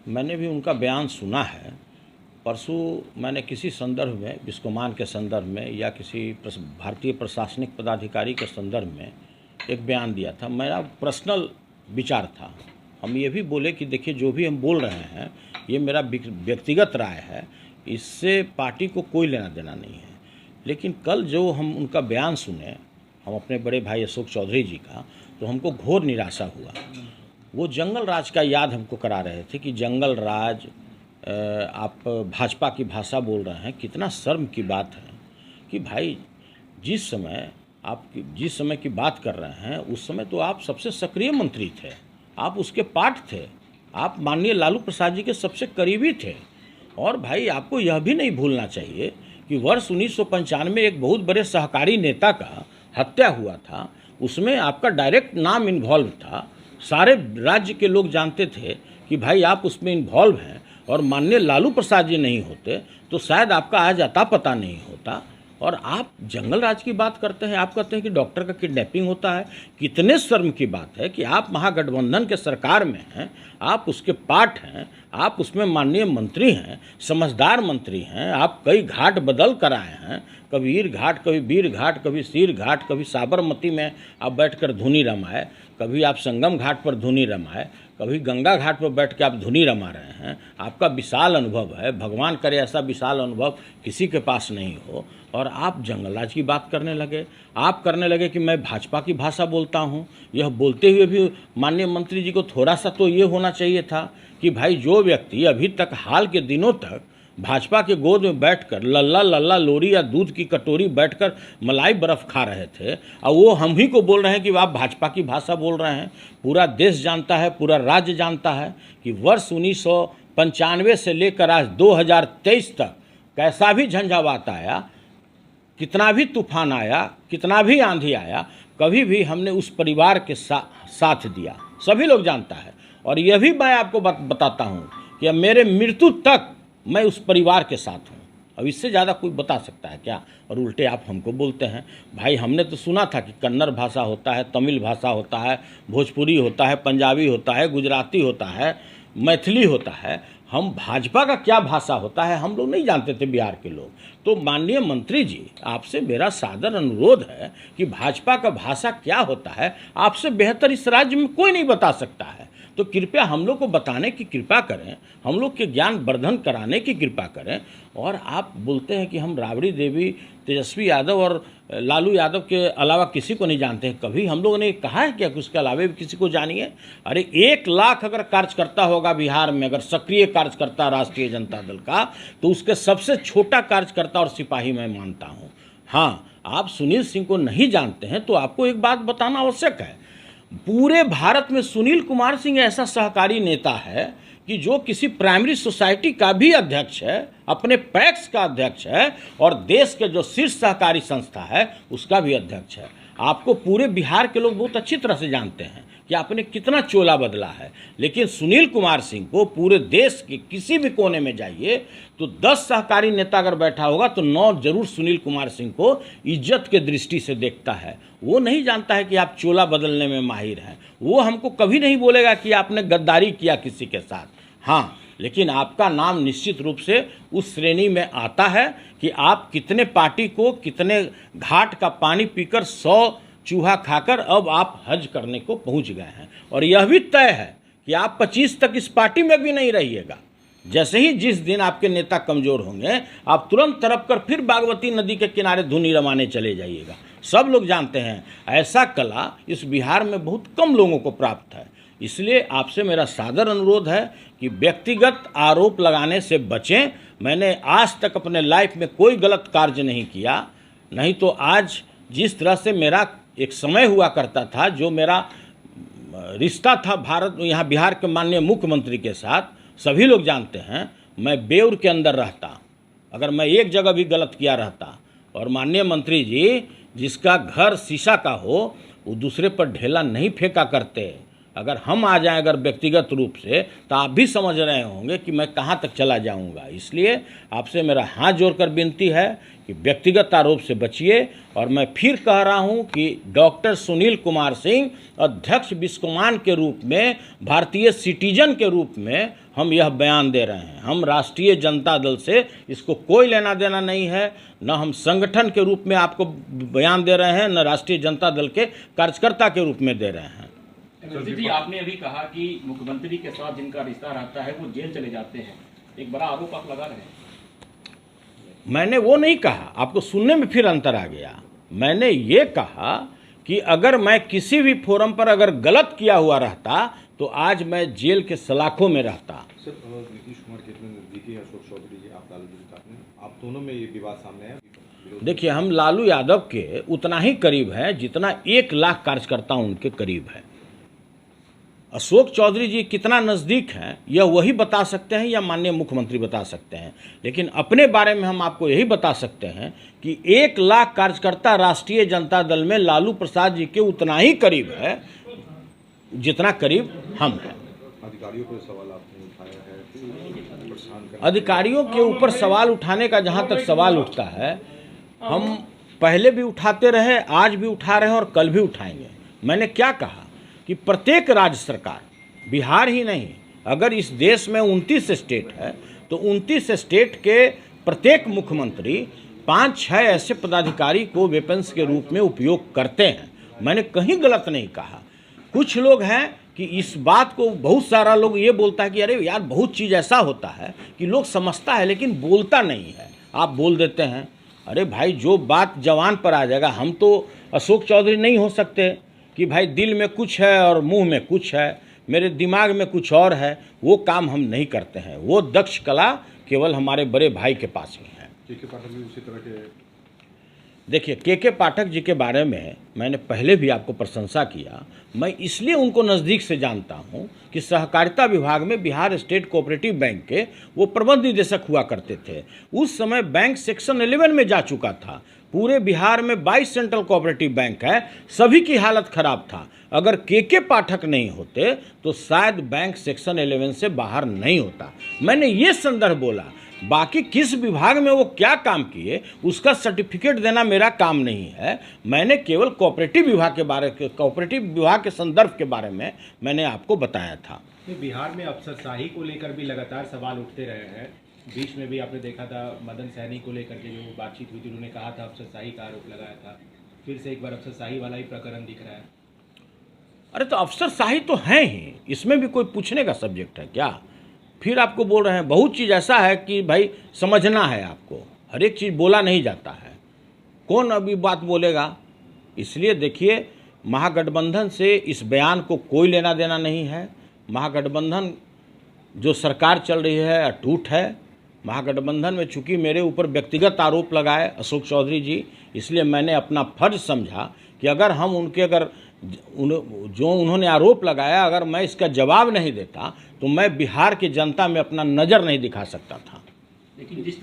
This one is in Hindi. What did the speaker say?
मैंने भी उनका बयान सुना है। परसों मैंने किसी संदर्भ में, बिस्कोमान के संदर्भ में या किसी भारतीय प्रशासनिक पदाधिकारी के संदर्भ में एक बयान दिया था। मेरा पर्सनल विचार था। हम ये भी बोले कि देखिए, जो भी हम बोल रहे हैं ये मेरा व्यक्तिगत राय है, इससे पार्टी को कोई लेना देना नहीं है। लेकिन कल जो हम उनका बयान सुने, हम अपने बड़े भाई अशोक चौधरी जी का, तो हमको घोर निराशा हुआ। वो जंगल राज का याद हमको करा रहे थे कि जंगल राज, आप भाजपा की भाषा बोल रहे हैं। कितना शर्म की बात है कि भाई, जिस समय की बात कर रहे हैं उस समय तो आप सबसे सक्रिय मंत्री थे, आप उसके पार्ट थे, आप माननीय लालू प्रसाद जी के सबसे करीबी थे। और भाई, आपको यह भी नहीं भूलना चाहिए कि वर्ष 1995 में एक बहुत बड़े सहकारी नेता का हत्या हुआ था, उसमें आपका डायरेक्ट नाम इन्वॉल्व था। सारे राज्य के लोग जानते थे कि भाई आप उसमें इन्वॉल्व हैं, और माननीय लालू प्रसाद जी नहीं होते तो शायद आपका आज अता पता नहीं होता। और आप जंगल राज की बात करते हैं, आप कहते हैं कि डॉक्टर का किडनैपिंग होता है। कितने शर्म की बात है कि आप महागठबंधन के सरकार में हैं, आप उसके पार्ट हैं, आप उसमें माननीय मंत्री हैं, समझदार मंत्री हैं। आप कई घाट बदल कर आए हैं, कबीर घाट, कभी वीर घाट, कभी सीर घाट, कभी साबरमती में आप बैठकर धुनी रमाए, कभी आप संगम घाट पर धुनी रमाए, कभी गंगा घाट पर बैठ के आप धुनी रमा रहे हैं। आपका विशाल अनुभव है, भगवान करे ऐसा विशाल अनुभव किसी के पास नहीं हो। और आप जंगल राज की बात करने लगे, आप करने लगे कि मैं भाजपा की भाषा बोलता हूं। यह बोलते हुए भी माननीय मंत्री जी को थोड़ा सा तो ये होना चाहिए था कि भाई, जो व्यक्ति अभी तक हाल के दिनों तक भाजपा के गोद में बैठकर लल्ला लल्ला लोरी या दूध की कटोरी बैठकर मलाई बर्फ़ खा रहे थे, और वो हम ही को बोल रहे हैं कि आप भाजपा की भाषा बोल रहे हैं। पूरा देश जानता है, पूरा राज्य जानता है कि वर्ष 1995 से लेकर आज 2023 तक कैसा भी झंझावात आया, कितना भी तूफान आया, कितना भी आंधी आया, कभी भी हमने उस परिवार के साथ दिया। सभी लोग जानता है। और यह भी मैं आपको बताता हूँ कि अब मेरे मृत्यु तक मैं उस परिवार के साथ हूँ। अब इससे ज़्यादा कोई बता सकता है क्या? और उल्टे आप हमको बोलते हैं। भाई, हमने तो सुना था कि कन्नड़ भाषा होता है, तमिल भाषा होता है, भोजपुरी होता है, पंजाबी होता है, गुजराती होता है, मैथिली होता है। हम भाजपा का क्या भाषा होता है हम लोग नहीं जानते थे, बिहार के लोग। तो माननीय मंत्री जी, आपसे मेरा सादर अनुरोध है कि भाजपा का भाषा क्या होता है आपसे बेहतर इस राज्य में कोई नहीं बता सकता है। तो कृपया हम लोग को बताने की कृपा करें, हम लोग के ज्ञान वर्धन कराने की कृपा करें। और आप बोलते हैं कि हम राबड़ी देवी, तेजस्वी यादव और लालू यादव के अलावा किसी को नहीं जानते हैं। कभी हम लोगों ने कहा है क्या कि उसके अलावा भी किसी को जानिए? अरे 1 लाख अगर कार्यकर्ता होगा बिहार में, अगर सक्रिय कार्यकर्ता राष्ट्रीय जनता दल का, तो उसके सबसे छोटा कार्यकर्ता और सिपाही मैं मानता हूँ। हाँ, आप सुनील सिंह को नहीं जानते हैं तो आपको एक बात बताना आवश्यक है। पूरे भारत में सुनील कुमार सिंह ऐसा सहकारी नेता है कि जो किसी प्राइमरी सोसाइटी का भी अध्यक्ष है, अपने पैक्स का अध्यक्ष है, और देश के जो शीर्ष सहकारी संस्था है उसका भी अध्यक्ष है। आपको पूरे बिहार के लोग बहुत अच्छी तरह से जानते हैं कि आपने कितना चोला बदला है। लेकिन सुनील कुमार सिंह को पूरे देश के किसी भी कोने में जाइए तो 10 सहकारी नेता अगर बैठा होगा तो 9 जरूर सुनील कुमार सिंह को इज्जत के दृष्टि से देखता है। वो नहीं जानता है कि आप चोला बदलने में माहिर हैं। वो हमको कभी नहीं बोलेगा कि आपने गद्दारी किया किसी के साथ। हाँ, लेकिन आपका नाम निश्चित रूप से उस श्रेणी में आता है कि आप कितने पार्टी को, कितने घाट का पानी पीकर 100 चूहा खाकर अब आप हज करने को पहुंच गए हैं। और यह भी तय है कि आप 25 तक इस पार्टी में भी नहीं रहिएगा। जैसे ही जिस दिन आपके नेता कमज़ोर होंगे, आप तुरंत तरफ कर फिर बागमती नदी के किनारे धुनी रमाने चले जाइएगा। सब लोग जानते हैं ऐसा कला इस बिहार में बहुत कम लोगों को प्राप्त है। इसलिए आपसे मेरा सादर अनुरोध है कि व्यक्तिगत आरोप लगाने से बचें। मैंने आज तक अपने लाइफ में कोई गलत कार्य नहीं किया, नहीं तो आज जिस तरह से मेरा एक समय हुआ करता था, जो मेरा रिश्ता था भारत यहाँ बिहार के माननीय मुख्यमंत्री के साथ, सभी लोग जानते हैं। मैं बेउर के अंदर रहता, अगर मैं एक जगह भी गलत किया रहता, और माननीय मंत्री जी, जिसका घर शीशा का हो वो दूसरे पर ढेला नहीं फेंका करते। अगर हम आ जाएं अगर व्यक्तिगत रूप से, तो आप भी समझ रहे होंगे कि मैं कहाँ तक चला जाऊंगा। इसलिए आपसे मेरा हाथ जोड़कर विनती है कि व्यक्तिगत आरोप से बचिए। और मैं फिर कह रहा हूं कि डॉक्टर सुनील कुमार सिंह अध्यक्ष बिस्कोमान के रूप में, भारतीय सिटीजन के रूप में हम यह बयान दे रहे हैं। हम राष्ट्रीय जनता दल से इसको कोई लेना देना नहीं है, न हम संगठन के रूप में आपको बयान दे रहे हैं, न राष्ट्रीय जनता दल के कार्यकर्ता के रूप में दे रहे हैं। जी, आपने अभी कहा कि मुख्यमंत्री के साथ जिनका रिश्ता रहता है वो जेल चले जाते हैं, एक बड़ा आरोप आप लगा रहे हैं। मैंने वो नहीं कहा, आपको सुनने में फिर अंतर आ गया। मैंने ये कहा कि अगर मैं किसी भी फोरम पर अगर गलत किया हुआ रहता तो आज मैं जेल के सलाखों में रहता। सर, नीतीश कुमार के इतने नजदीकी अशोक चौधरी जी, आप लालू जी आप दोनों में ये विवाद सामने आया। देखिए, हम लालू यादव के उतना ही करीब हैं जितना 1 लाख कार्यकर्ता उनके करीब है। अशोक चौधरी जी कितना नज़दीक हैं यह वही बता सकते हैं या माननीय मुख्यमंत्री बता सकते हैं। लेकिन अपने बारे में हम आपको यही बता सकते हैं कि 1 लाख कार्यकर्ता राष्ट्रीय जनता दल में लालू प्रसाद जी के उतना ही करीब है जितना करीब हम हैं। अधिकारियों पर सवाल आपने उठाया है, अधिकारियों के ऊपर सवाल उठाने का जहाँ तक सवाल उठता है, हम पहले भी उठाते रहे, आज भी उठा रहे हैं और कल भी उठाएंगे। मैंने क्या कहा कि प्रत्येक राज्य सरकार, बिहार ही नहीं, अगर इस देश में 29 स्टेट है तो 29 स्टेट के प्रत्येक मुख्यमंत्री 5-6 ऐसे पदाधिकारी को वेपन्स के रूप में उपयोग करते हैं। मैंने कहीं गलत नहीं कहा। कुछ लोग हैं कि इस बात को बहुत सारा लोग ये बोलता है कि अरे यार बहुत चीज़ ऐसा होता है कि लोग समझता है लेकिन बोलता नहीं है, आप बोल देते हैं। अरे भाई, जो बात जवान पर आ जाएगा, हम तो अशोक चौधरी नहीं हो सकते कि भाई दिल में कुछ है और मुंह में कुछ है, मेरे दिमाग में कुछ और है। वो काम हम नहीं करते हैं। वो दक्ष कला केवल हमारे बड़े भाई के पास में है। के पाठक भी उसी तरह के। देखिए, के पाठक जी के बारे में मैंने पहले भी आपको प्रशंसा किया। मैं इसलिए उनको नज़दीक से जानता हूं कि सहकारिता विभाग में बिहार स्टेट कोऑपरेटिव बैंक के वो प्रबंध निदेशक हुआ करते थे। उस समय बैंक सेक्शन 11 में जा चुका था। पूरे बिहार में 22 सेंट्रल कोऑपरेटिव बैंक है, सभी की हालत खराब था। अगर के पाठक नहीं होते तो शायद बैंक सेक्शन 11 से बाहर नहीं होता। मैंने ये संदर्भ बोला। बाकी किस विभाग में वो क्या काम किए उसका सर्टिफिकेट देना मेरा काम नहीं है। मैंने केवल कोऑपरेटिव विभाग के संदर्भ के बारे में मैंने आपको बताया था। बिहार में अफसरशाही को लेकर भी लगातार सवाल उठते रहे हैं। बीच में भी आपने देखा था मदन सैनी को लेकर के जो बातचीत हुई थी, उन्होंने कहा था अफसरशाही का आरोप लगाया था। फिर से एक बार अफसरशाही वाला ही प्रकरण दिख रहा है। अरे तो अफसरशाही तो है ही, इसमें भी कोई पूछने का सब्जेक्ट है क्या? फिर आपको बोल रहे हैं, बहुत चीज़ ऐसा है कि भाई समझना है आपको, हर एक चीज़ बोला नहीं जाता है। कौन अभी बात बोलेगा? इसलिए देखिए, महागठबंधन से इस बयान को कोई लेना देना नहीं है। महागठबंधन जो सरकार चल रही है अटूट है। महागठबंधन में चूंकि मेरे ऊपर व्यक्तिगत आरोप लगाए अशोक चौधरी जी, इसलिए मैंने अपना फर्ज समझा कि अगर हम उनके जो उन्होंने आरोप लगाया, अगर मैं इसका जवाब नहीं देता तो मैं बिहार की जनता में अपना नज़र नहीं दिखा सकता था। लेकिन जिस